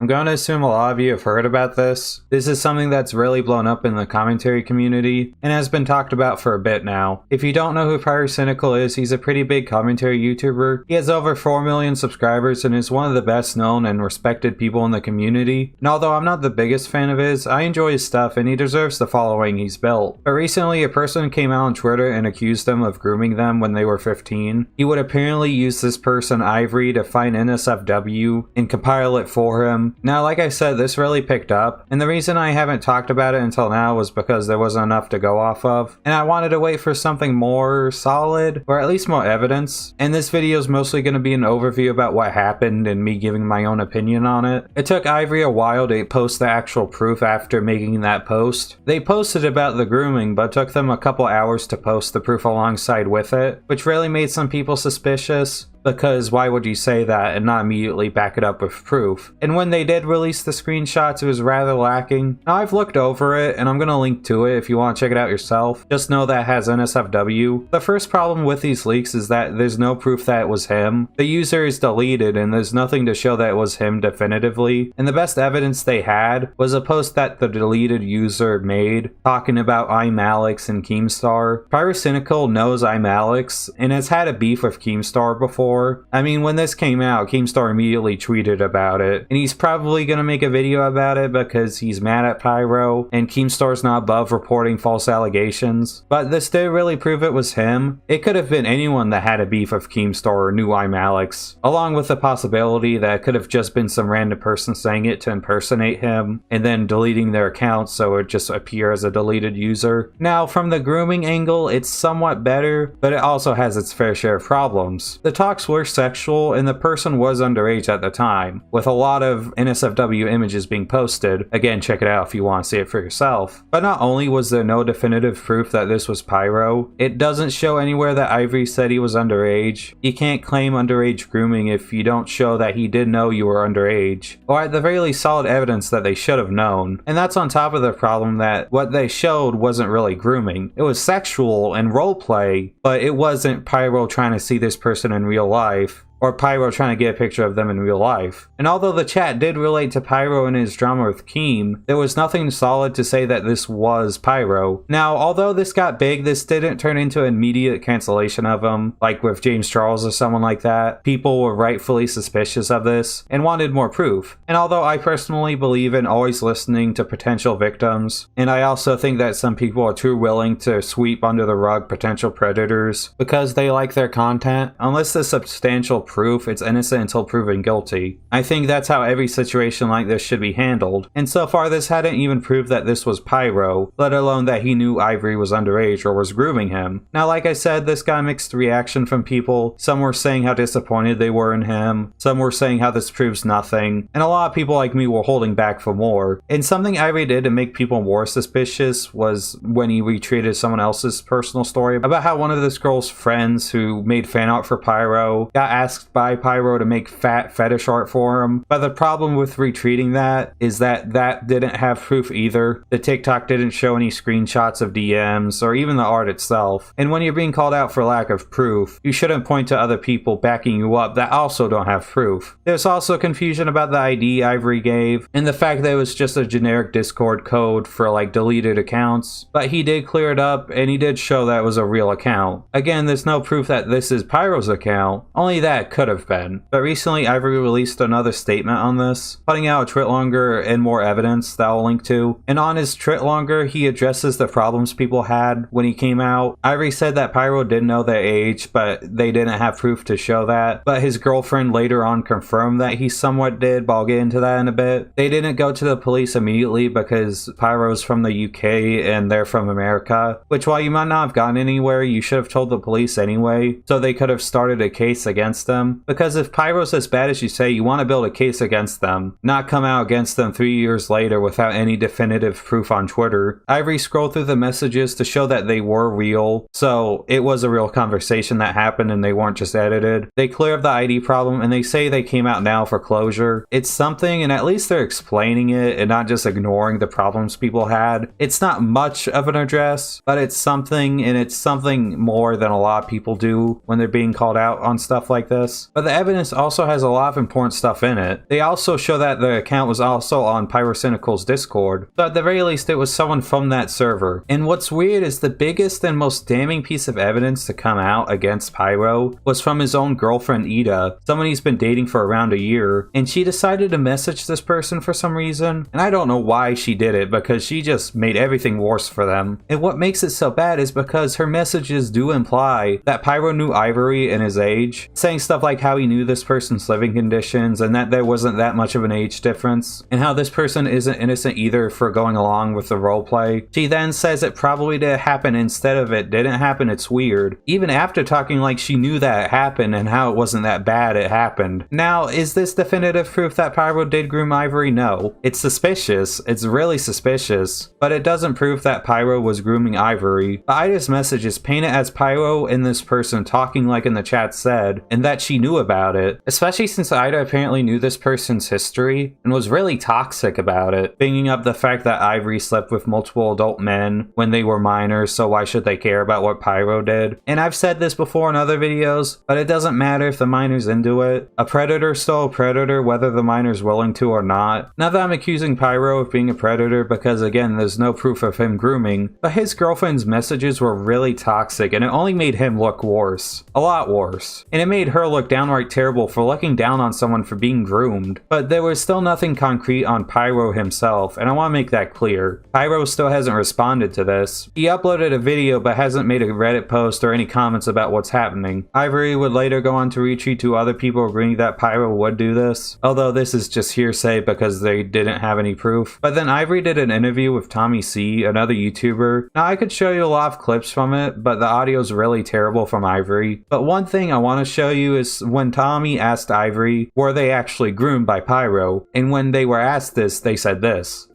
I'm going to assume a lot of you have heard about this. This is something that's really blown up in the commentary community and has been talked about for a bit now. If you don't know who Pyrocynical is, he's a pretty big commentary YouTuber. He has over 4 million subscribers and is one of the best known and respected people in the community. And although I'm not the biggest fan of his, I enjoy his stuff and he deserves the following he's built. But recently a person came out on Twitter and accused him of grooming them when they were 15. He would apparently use this person Ivory to find NSFW and compile it for him. Now, like I said, this really picked up, and the reason I haven't talked about it until now was because there wasn't enough to go off of, and I wanted to wait for something more solid, or at least more evidence. And this video is mostly going to be an overview about what happened and me giving my own opinion on it. It took Ivory a while to post the actual proof after making that post. They posted about the grooming, but took them a couple hours to post the proof alongside with it, which really made some people suspicious. Because why would you say that and not immediately back it up with proof? And when they did release the screenshots, it was rather lacking. Now, I've looked over it, and I'm going to link to it if you want to check it out yourself. Just know that it has NSFW. The first problem with these leaks is that there's no proof that it was him. The user is deleted, and there's nothing to show that it was him definitively. And the best evidence they had was a post that the deleted user made, talking about iMalex and Keemstar. Pyrocynical knows iMalex, and has had a beef with Keemstar before. I mean, when this came out, Keemstar immediately tweeted about it, and he's probably going to make a video about it because he's mad at Pyro, and Keemstar's not above reporting false allegations. But this did really prove it was him. It could have been anyone that had a beef with Keemstar or knew iMalex, along with the possibility that it could have just been some random person saying it to impersonate him, and then deleting their account so it just appear as a deleted user. Now, from the grooming angle, it's somewhat better, but it also has its fair share of problems. The talks were sexual and the person was underage at the time, with a lot of NSFW images being posted. Again, check it out if you want to see it for yourself. But not only was there no definitive proof that this was Pyro, it doesn't show anywhere that Ivory said he was underage. You can't claim underage grooming if you don't show that he did know you were underage, or at the very least solid evidence that they should have known. And that's on top of the problem that what they showed wasn't really grooming. It was sexual and roleplay, but it wasn't Pyro trying to see this person in real life, or Pyro trying to get a picture of them in real life. And although the chat did relate to Pyro and his drama with Keem, there was nothing solid to say that this was Pyro. Now, although this got big, this didn't turn into immediate cancellation of him, like with James Charles or someone like that. People were rightfully suspicious of this and wanted more proof. And although I personally believe in always listening to potential victims, and I also think that some people are too willing to sweep under the rug potential predators because they like their content, unless there's substantial proof, it's innocent until proven guilty. I think that's how every situation like this should be handled, and so far this hadn't even proved that this was Pyro, let alone that he knew Ivory was underage or was grooming him. Now, like I said, this got mixed reaction from people. Some were saying how disappointed they were in him, some were saying how this proves nothing, and a lot of people like me were holding back for more. And something Ivory did to make people more suspicious was when he retweeted someone else's personal story about how one of this girl's friends who made fan art for Pyro got asked by Pyro to make fat fetish art for him. But the problem with retweeting that is that that didn't have proof either. The TikTok didn't show any screenshots of DMs or even the art itself. And when you're being called out for lack of proof, you shouldn't point to other people backing you up that also don't have proof. There's also confusion about the ID Ivory gave and the fact that it was just a generic Discord code for like deleted accounts. But he did clear it up and he did show that it was a real account. Again, there's no proof that this is Pyro's account, only that could have been. But recently Ivory released another statement on this, putting out a Twitlonger and more evidence that I'll link to. And on his Twitlonger, he addresses the problems people had when he came out. Ivory said that Pyro did know their age, but they didn't have proof to show that. But his girlfriend later on confirmed that he somewhat did, but I'll get into that in a bit. They didn't go to the police immediately because Pyro's from the UK and they're from America, which while you might not have gotten anywhere, you should have told the police anyway, so they could have started a case against them. Because if Pyro's as bad as you say, you want to build a case against them, not come out against them 3 years later without any definitive proof on Twitter. Ivory scrolled through the messages to show that they were real, so it was a real conversation that happened and they weren't just edited. They clear up the ID problem and they say they came out now for closure. It's something, and at least they're explaining it and not just ignoring the problems people had. It's not much of an address, but it's something, and it's something more than a lot of people do when they're being called out on stuff like this. this, but the evidence also has a lot of important stuff in it. They also show that the account was also on Pyrocynical's Discord, so at the very least it was someone from that server. And what's weird is the biggest and most damning piece of evidence to come out against Pyro was from his own girlfriend Ida, someone he's been dating for around a year, and she decided to message this person for some reason, and I don't know why she did it because she just made everything worse for them. And what makes it so bad is because her messages do imply that Pyro knew Ivory and his age, saying stuff like how he knew this person's living conditions and that there wasn't that much of an age difference, and how this person isn't innocent either for going along with the roleplay. She then says it probably did happen instead of it didn't happen, it's weird, even after talking like she knew that it happened and how it wasn't that bad it happened. Now, is this definitive proof that Pyro did groom Ivory? No. It's suspicious, it's really suspicious, but it doesn't prove that Pyro was grooming Ivory. But Ida's message is painted as Pyro and this person talking like in the chat said, and that she knew about it, especially since Ida apparently knew this person's history and was really toxic about it, bringing up the fact that Ivory slept with multiple adult men when they were minors, so why should they care about what Pyro did? And I've said this before in other videos, but it doesn't matter if the minor's into it. A predator's still a predator whether the minor's willing to or not. Not that I'm accusing Pyro of being a predator because again there's no proof of him grooming, but his girlfriend's messages were really toxic and it only made him look worse. A lot worse. And it made her look downright terrible for looking down on someone for being groomed. But there was still nothing concrete on Pyro himself, and I want to make that clear. Pyro still hasn't responded to this. He uploaded a video but hasn't made a Reddit post or any comments about what's happening. Ivory would later go on to retweet to other people agreeing that Pyro would do this, although this is just hearsay because they didn't have any proof. But then Ivory did an interview with Tommy C, another YouTuber. Now I could show you a lot of clips from it, but the audio is really terrible from Ivory. But one thing I want to show you is when Tommy asked Ivory, were they actually groomed by Pyro? And when they were asked this, they said this.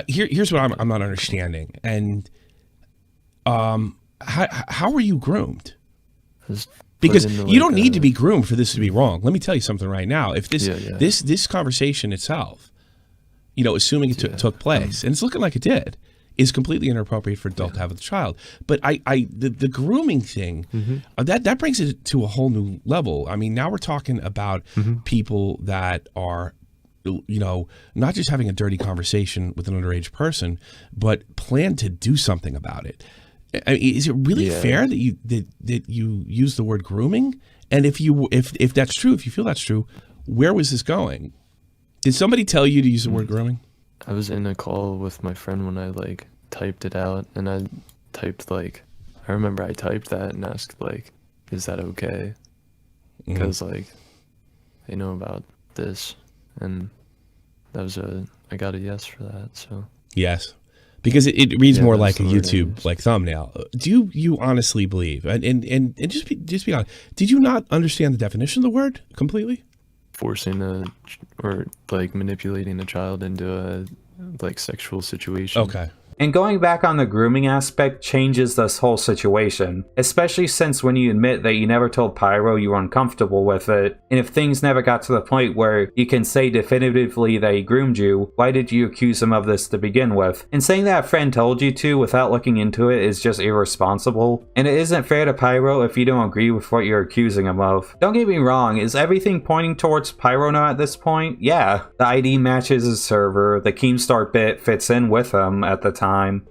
Here's what I'm not understanding. And how were you groomed? Because you don't need to be groomed for this to be wrong. Let me tell you something right now. If this conversation itself, you know, assuming it took place, and it's looking like it did, is completely inappropriate for adult to have with a child. But the grooming thing, that brings it to a whole new level. I mean, now we're talking about people that are, you know, not just having a dirty conversation with an underage person, but plan to do something about it. I mean, is it really fair that you use the word grooming? And if that's true, if you feel that's true, where was this going? Did somebody tell you to use the word grooming? I was in a call with my friend when I like typed it out, and I typed like, I remember I typed that and asked like, is that okay? Because like they know about this, and that was I got a yes for that. So yes, because it reads more like a YouTube like thumbnail. Do you honestly believe, and just be honest, did you not understand the definition of the word completely? Forcing or like manipulating a child into a like sexual situation. Okay. And going back on the grooming aspect changes this whole situation, especially since when you admit that you never told Pyro you were uncomfortable with it, and if things never got to the point where you can say definitively that he groomed you, why did you accuse him of this to begin with? And saying that a friend told you to without looking into it is just irresponsible, and it isn't fair to Pyro if you don't agree with what you're accusing him of. Don't get me wrong, is everything pointing towards Pyro now at this point? Yeah. The ID matches his server, the Keemstar bit fits in with him at the time,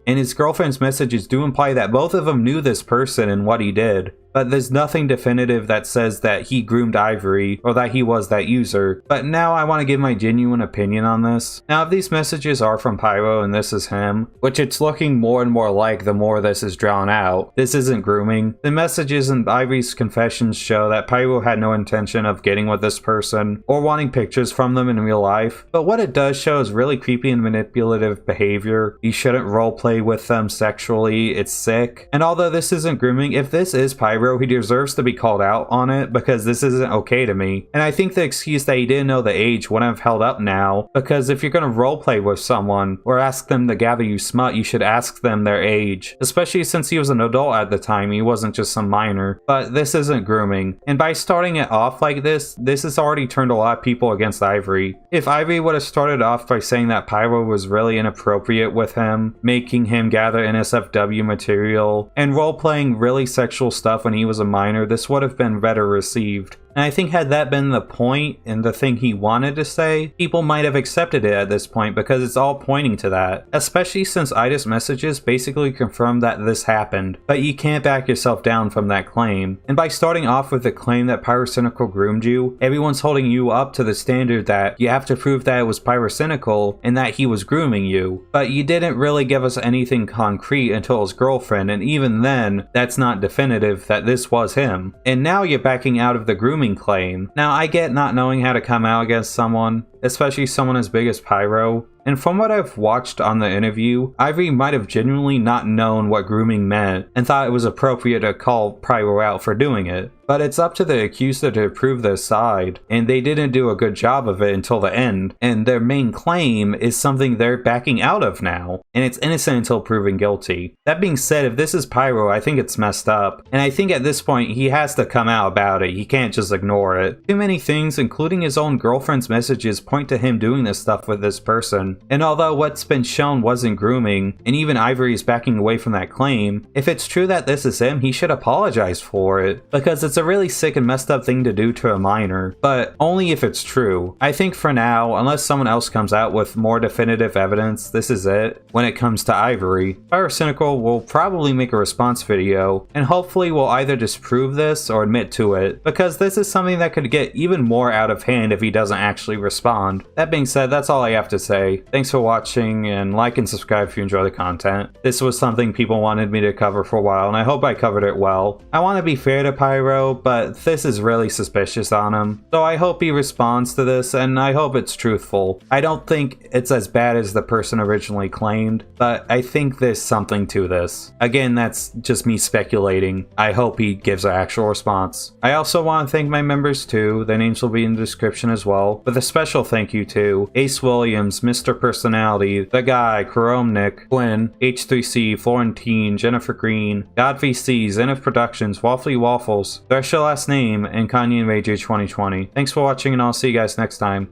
and his girlfriend's messages do imply that both of them knew this person and what he did. But there's nothing definitive that says that he groomed Ivory or that he was that user. But now I want to give my genuine opinion on this. Now if these messages are from Pyro and this is him, which it's looking more and more like the more this is drawn out, this isn't grooming. The messages in Ivory's confessions show that Pyro had no intention of getting with this person or wanting pictures from them in real life. But what it does show is really creepy and manipulative behavior. You shouldn't roleplay with them sexually, it's sick. And although this isn't grooming, if this is Pyro, he deserves to be called out on it because this isn't okay to me. And I think the excuse that he didn't know the age wouldn't have held up now, because if you're going to roleplay with someone or ask them to gather you smut, you should ask them their age, especially since he was an adult at the time, he wasn't just some minor. But this isn't grooming, and by starting it off like this has already turned a lot of people against Ivory. If Ivory would have started off by saying that Pyro was really inappropriate with him, making him gather NSFW material, and roleplaying really sexual stuff when he was a minor, this would have been better received. And I think had that been the point and the thing he wanted to say, people might have accepted it at this point because it's all pointing to that. Especially since Ida's messages basically confirm that this happened, but you can't back yourself down from that claim. And by starting off with the claim that Pyrocynical groomed you, everyone's holding you up to the standard that you have to prove that it was Pyrocynical and that he was grooming you. But you didn't really give us anything concrete until his girlfriend, and even then, that's not definitive that this was him. And now you're backing out of the grooming claim. Now I get not knowing how to come out against someone, especially someone as big as Pyro. And from what I've watched on the interview, Ivory might have genuinely not known what grooming meant and thought it was appropriate to call Pyro out for doing it. But it's up to the accuser to prove their side, and they didn't do a good job of it until the end, and their main claim is something they're backing out of now, and it's innocent until proven guilty. That being said, if this is Pyro, I think it's messed up, and I think at this point he has to come out about it, he can't just ignore it. Too many things, including his own girlfriend's messages, point to him doing this stuff with this person. And although what's been shown wasn't grooming, and even Ivory is backing away from that claim, if it's true that this is him, he should apologize for it, because it's a really sick and messed up thing to do to a minor, but only if it's true. I think for now, unless someone else comes out with more definitive evidence, this is it when it comes to Ivory. Pyrocynical will probably make a response video, and hopefully will either disprove this or admit to it, because this is something that could get even more out of hand if he doesn't actually respond. That being said, that's all I have to say. Thanks for watching, and like and subscribe if you enjoy the content. This was something people wanted me to cover for a while, and I hope I covered it well. I want to be fair to Pyro, but this is really suspicious on him. So I hope he responds to this, and I hope it's truthful. I don't think it's as bad as the person originally claimed, but I think there's something to this. Again, that's just me speculating. I hope he gives an actual response. I also want to thank my members too. Their names will be in the description as well. With a special thank you to Ace Williams, Mr. Personality, The Guy, Karomnik, Quinn, H3C, Florentine, Jennifer Green, GodVC, Zenith Productions, Waffly Waffles, There's Your Last Name, and Kanye and Ray J 2020. Thanks for watching, and I'll see you guys next time.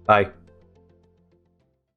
Bye.